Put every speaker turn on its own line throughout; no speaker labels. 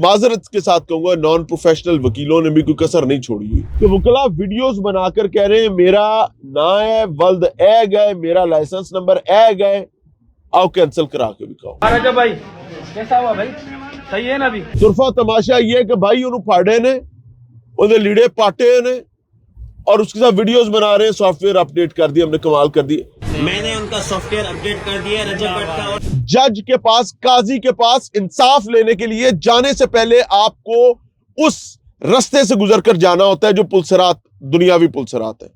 माजरत के साथ कहूंगा नॉन प्रोफेशनल वकीलों ने भी कोई कसर नहीं छोड़ी हुई कि वकला वीडियोस बनाकर कह रहे हैं मेरा ना है वल्द ए गए, मेरा लाइसेंस नंबर ए गए, आओ कैंसिल करा के भी कहो।
राजा भाई कैसा हुआ भाई, सही है ना? अभी
तुरफा तमाशा ये कि भाई उन्होंने फाड़े ने उन्हें लीड़े पाटे ने और उसके साथ वीडियोस बना रहे हैं, सॉफ्टवेयर अपडेट कर दिया, हमने कमाल कर दिए।
मैंने उनका सॉफ्टवेयर अपडेट कर दिया रजब भट्ट का।
जज के पास, काजी के पास इंसाफ लेने के लिए जाने से पहले आपको उस रास्ते से गुजर कर जाना होता है जो पुलसरात, दुनियावी पुलसरात है।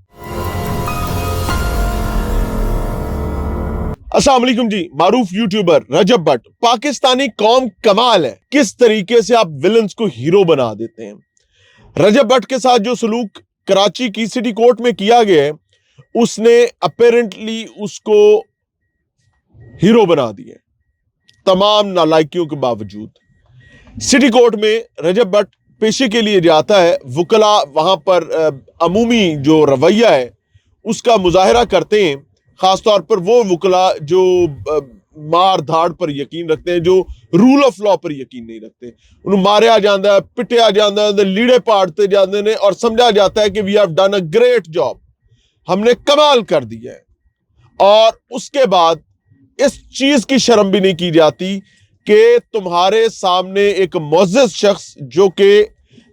अस्सलाम वालेकुम जी, मारूफ यूट्यूबर रजब भट्ट। पाकिस्तानी कौम कमाल है, किस तरीके से आप विलन्स को हीरो बना देते हैं। रजब भट्ट के साथ जो सलूक कराची की सिटी कोर्ट में किया गया है, उसने अपेरेंटली उसको हीरो बना दिया तमाम नालायकियों के बावजूद। सिटी कोर्ट में रजब भट्ट पेशी के लिए जाता है, वकला वहां पर अमूमी जो रवैया है उसका मुजाहरा करते हैं, खासतौर पर वो वकला जो मार धाड़ पर यकीन रखते हैं, जो रूल ऑफ लॉ पर यकीन नहीं रखते। उन्हें मारा जाता है, पिटिया जाता है, लीड़े पाड़ते जाते हैं और समझा जाता है कि we have done a great job, हमने कमाल कर दिया है। और उसके बाद इस चीज की शर्म भी नहीं की जाती कि तुम्हारे सामने एक मुअज़्ज़ज़ शख्स जो कि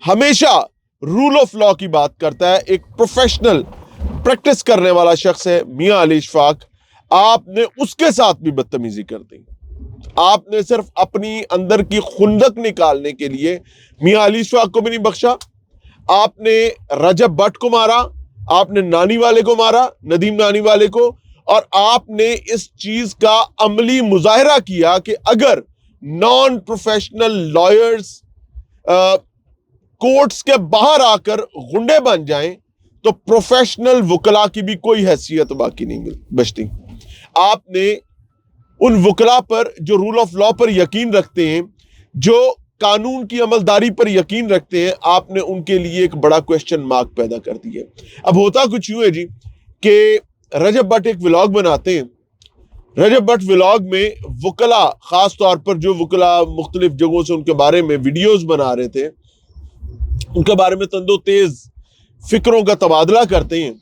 हमेशा रूल ऑफ लॉ की बात करता है, एक प्रोफेशनल प्रैक्टिस करने वाला शख्स है मियां अली इशफाक, आपने उसके साथ भी बदतमीजी कर दी। आपने सिर्फ अपनी अंदर की खुंदक निकालने के लिए मियां अली इशफाक को भी नहीं बख्शा, आपने रजब भट्ट को मारा, आपने नानी वाले को मारा, नदीम नानी वाले को, और आपने इस चीज का अमली मुजाहरा किया कि अगर नॉन प्रोफेशनल लॉयर्स कोर्ट्स के बाहर आकर गुंडे बन जाएं तो प्रोफेशनल वकला की भी कोई हैसियत बाकी नहीं बचती। आपने उन वकला पर जो रूल ऑफ लॉ पर यकीन रखते हैं, जो कानून की अमलदारी पर यकीन रखते हैं, आपने उनके लिए एक बड़ा क्वेश्चन मार्क पैदा कर दिया। अब होता कुछ यूं है जी कि रजब भट्ट एक व्लॉग बनाते हैं। रजब भट्ट व्लॉग में वकला, खास तौर पर जो वकला मुख्तलिफ जगहों से उनके बारे में वीडियोस बना रहे थे, उनके बारे में तंदो तेज फिक्रों का तबादला करते हैं।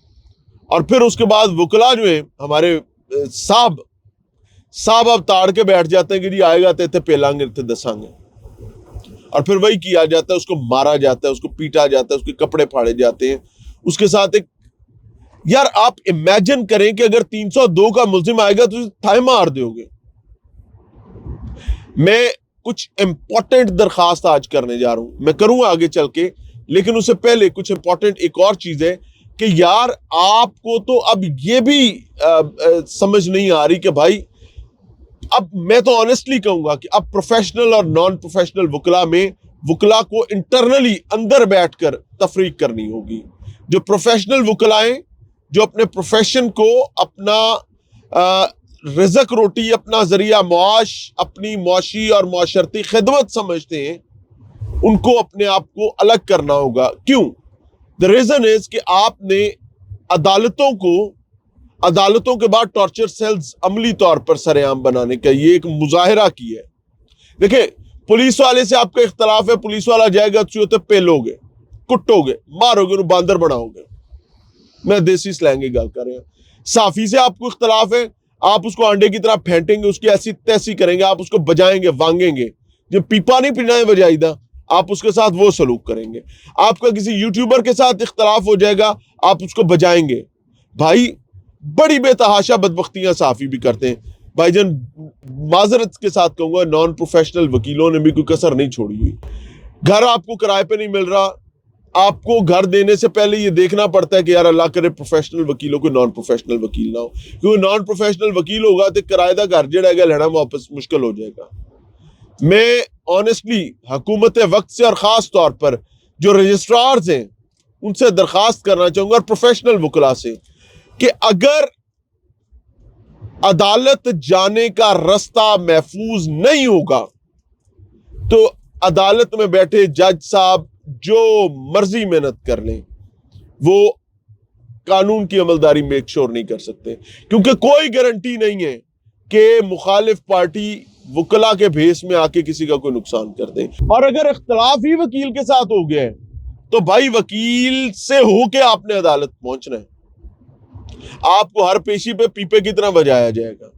और फिर उसके बाद वकला जो है हमारे साहब अब ताड़ के बैठ जाते हैं कि जी आएगा तो इतने पेलांगे, इतने दसांगे, और फिर वही किया जाता है, उसको मारा जाता है, उसको पीटा जाता है, उसके कपड़े फाड़े जाते हैं। उसके साथ एक, यार आप इमेजिन करें कि अगर 302 का मुल्जिम आएगा तो थाए मार दोगे। मैं कुछ इंपॉर्टेंट दरखास्त आज करने जा रहा हूं, मैं करूंगा आगे चल के, लेकिन उससे पहले कुछ इंपॉर्टेंट एक और चीज है कि यार आपको तो अब ये भी समझ नहीं आ रही कि भाई, अब मैं तो ऑनेस्टली कहूंगा कि अब प्रोफेशनल और नॉन प्रोफेशनल वकला में वकला को इंटरनली अंदर बैठकर तफरीक करनी होगी। जो प्रोफेशनल वकलाएं जो अपने प्रोफेशन को अपना रिज़्क रोटी, अपना जरिया मुआश, अपनी मुआशी और मुआशरती खिदमत समझते हैं, उनको अपने आप को अलग करना होगा। क्यों? द रीजन इज कि आपने अदालतों के बाद टॉर्चर सेल्स अमली तौर पर सरेआम बनाने का ये एक मुजाहिरा किया है। देखिए, पुलिस वाले से आपका इख्तलाफ है, पुलिस वाला जाएगा तो पेलोगे, कुटोगे, मारोगे, उन्हें बांदर बनाओगे। मैं देसी स्लैंग की गल कर रहा हूं। साफी से आपको इख्तलाफ है, आप उसको अंडे की तरह फेंटेंगे, उसकी ऐसी तैसी करेंगे, आप उसको बजाएंगे, वांगेंगे। जब पीपा नहीं पीना है बजाईदा, आप उसके साथ वो सलूक करेंगे। आपका किसी यूट्यूबर के साथ इख्तलाफ हो जाएगा, आप उसको बजाएंगे। भाई बड़ी बेतहाशा बदबख्तियां साफी भी करते हैं। भाईजान माजरत के साथ कहूंगा नॉन प्रोफेशनल वकीलों ने भी कोई कसर नहीं छोड़ी हुई। घर आपको किराए पे नहीं मिल रहा, आपको घर देने से पहले ये देखना पड़ता है कि यार अल्लाह करे प्रोफेशनल वकीलों को नॉन प्रोफेशनल वकील ना हो, क्योंकि नॉन प्रोफेशनल वकील होगा तो किराएदार घर जड़ा लेना वापस मुश्किल हो जाएगा। मैं ऑनेस्टली हुकूमत वक्त से और ख़ास तौर पर जो रजिस्ट्रार्स हैं उनसे दरख्वास्त करना चाहूँगा, और प्रोफेशनल वकला से, कि अगर अदालत जाने का रास्ता महफूज नहीं होगा तो अदालत में बैठे जज साहब जो मर्जी मेहनत कर लें, वो कानून की अमलदारी मेक श्योर नहीं कर सकते, क्योंकि कोई गारंटी नहीं है कि मुखालिफ पार्टी वकला के भेस में आके किसी का कोई नुकसान कर दें। और अगर इख्तलाफ ही वकील के साथ हो गया है तो भाई वकील से होके आपने अदालत पहुंचना है, आपको हर पेशी पे पीपे की तरह बजाया जाएगा।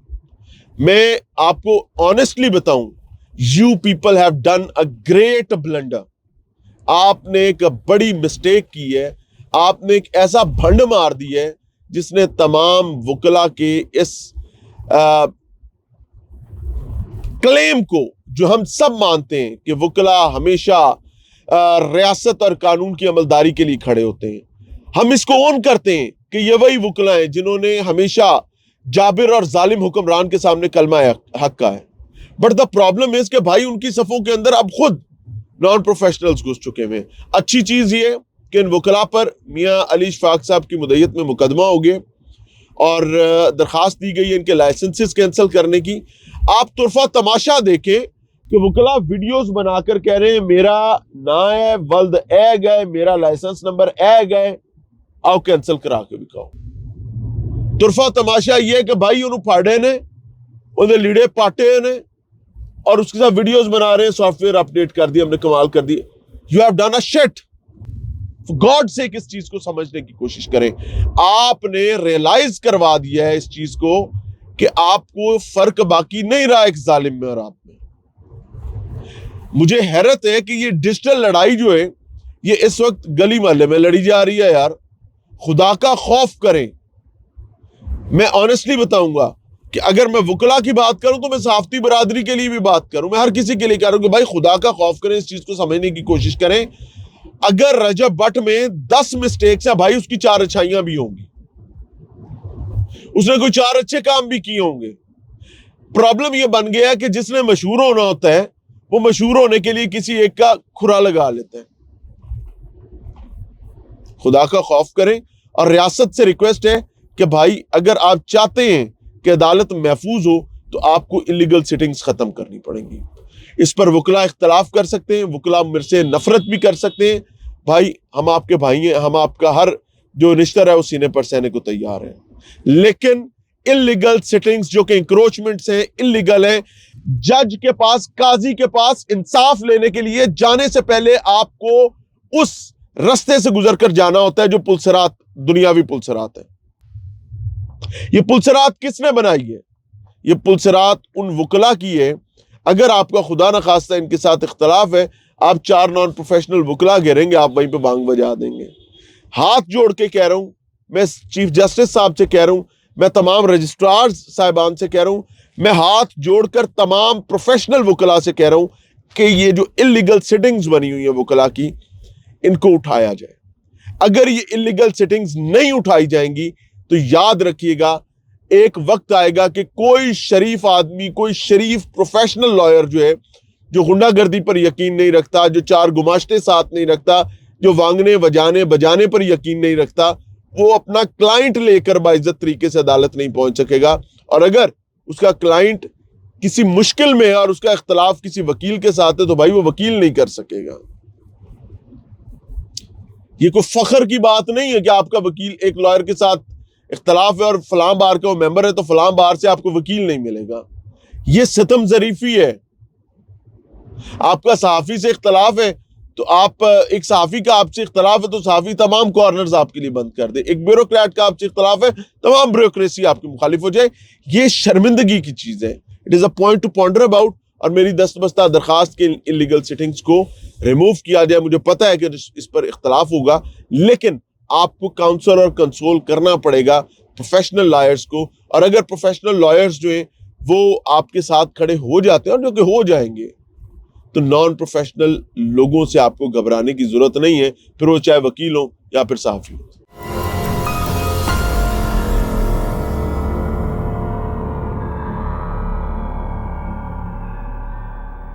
मैं आपको ऑनेस्टली बताऊं, you people have done a great blunder. आपने एक बड़ी मिस्टेक की है, आपने एक ऐसा भंड मार दिया है जिसने तमाम वकला के इस क्लेम को, जो हम सब मानते हैं कि वकला हमेशा रियासत और कानून की अमलदारी के लिए खड़े होते हैं, हम इसको ओन करते हैं कि ये वही वकला हैं जिन्होंने हमेशा जाबिर और जालिम हुक्मरान के सामने कलमा हक का है। बट द प्रॉब्लम इज कि भाई उनकी सफ़ों के अंदर अब खुद नॉन प्रोफेशनल्स घुस चुके हैं। अच्छी चीज़ ये कि इन वकला पर मियाँ अली शफाक साहब की मुद्दत में मुकदमा हो गया और दरख्वास्त दी गई है इनके लाइसेंसेस कैंसिल करने की। आप तुरफा तमाशा देखें कि वकला वीडियोस बनाकर कह रहे हैं मेरा ना है वल्द ए गए, मेरा लाइसेंस नंबर ए गए, आओ कैंसिल करा के दिखाओ। तुरफा तमाशा ये है कि भाई उन्होंने फाड़े ने, उन्हें लीड़े पाटे ने और उसके साथ वीडियोस बना रहे हैं, सॉफ्टवेयर अपडेट कर दिया, हमने कमाल कर दिया। You have done a shit. God से इस चीज को समझने की कोशिश करें। आपने रियलाइज करवा दिया है इस चीज को कि आपको फर्क बाकी नहीं रहा एक जालिम में और आप में। मुझे हैरत है कि ये डिजिटल लड़ाई जो है ये इस वक्त गली मोहल्ले में लड़ी जा रही है। यार खुदा का खौफ करें। मैं ऑनेस्टली बताऊंगा कि अगर मैं वकला की बात करूं तो मैं सहाफती बरादरी के लिए भी बात करूं, मैं हर किसी के लिए कह रहा हूं कि भाई खुदा का खौफ करें, इस चीज को समझने की कोशिश करें। अगर रजब बट में 10 मिस्टेक्स है भाई, उसकी 4 अच्छाइयां भी होंगी, उसने कोई 4 अच्छे काम भी किए होंगे। प्रॉब्लम यह बन गया है कि जिसने मशहूर होना होता है वो मशहूर होने के लिए किसी एक का खुरा लगा लेता है। खुदा का खौफ करें और रियासत से रिक्वेस्ट है कि भाई अगर आप चाहते हैं कि अदालत महफूज हो तो आपको इलीगल सिटिंग्स खत्म करनी पड़ेंगी। इस पर वकला इख्तलाफ कर सकते हैं, वकला मेरे से नफरत भी कर सकते हैं। भाई हम आपके भाई हैं, हम आपका हर जो रिश्ता है वो सीने पर सहने को तैयार है, लेकिन इलीगल सिटिंग्स जो कि इंक्रोचमेंट्स हैं, इलीगल हैं। जज के पास, काजी के पास इंसाफ लेने के लिए जाने से पहले आपको उस रास्ते से गुजरकर जाना होता है जो पुलसरात, दुनियावी पुलसरात है। ये पुलसरात किसने बनाई है? ये पुलसरात उन वकला की है। अगर आपका खुदा न खास्ता इनके साथ इख्तलाफ है, आप 4 नॉन प्रोफेशनल वकला घेरेंगे, आप वहीं पे बांग बजा देंगे। हाथ जोड़ के कह रहा हूं, मैं चीफ जस्टिस साहब से कह रहा हूं, मैं तमाम रजिस्ट्रार साहिबान से कह रहा हूं, मैं हाथ जोड़कर तमाम प्रोफेशनल वकला से कह रहा हूं कि ये जो इलीगल सिटिंग्स बनी हुई है वकला की, इनको उठाया जाए। अगर ये इलीगल सिटिंग्स नहीं उठाई जाएंगी तो याद रखिएगा एक वक्त आएगा कि कोई शरीफ आदमी, कोई शरीफ प्रोफेशनल लॉयर जो है, जो गुंडागर्दी पर यकीन नहीं रखता, जो 4 गुमाश्ते साथ नहीं रखता, जो वांगने बजाने बजाने पर यकीन नहीं रखता, वो अपना क्लाइंट लेकर बाइज्जत तरीके से अदालत नहीं पहुंच सकेगा। और अगर उसका क्लाइंट किसी मुश्किल में है और उसका इख्तलाफ किसी वकील के साथ है तो भाई वो वकील नहीं कर सकेगा। ये कोई फख्र की बात नहीं है कि आपका वकील, एक लॉयर के साथ इख्तलाफ है और फलां बार का वो मेंबर है तो फलां बार से आपको वकील नहीं मिलेगा। ये सितम ज़रीफी है। आपका सहाफ़ी से इख्तलाफ है तो आप, एक सहाफ़ी का आपसे इख्तलाफ है तो सहाफ़ी तमाम कॉर्नर्स आपके लिए बंद कर दे। एक ब्यूरोक्रेट का आपसे इख्तलाफ है, तमाम ब्यूरोक्रेसी आपकी मुखालिफ हो जाए। ये शर्मिंदगी की चीज़ है। It is a point two ponder about. और मेरी दस्तबस्ता दरखास्त के इलीगल सिटिंग्स को रिमूव किया जाए। मुझे पता है कि इस पर इख्तलाफ होगा, लेकिन आपको काउंसल और कंसोल करना पड़ेगा प्रोफेशनल लॉयर्स को। और अगर प्रोफेशनल लॉयर्स जो हैं वो आपके साथ खड़े हो जाते हैं, और जो कि हो जाएंगे, तो नॉन प्रोफेशनल लोगों से आपको घबराने की जरूरत नहीं है, फिर वो चाहे वकील हो या फिर सहाफी हो।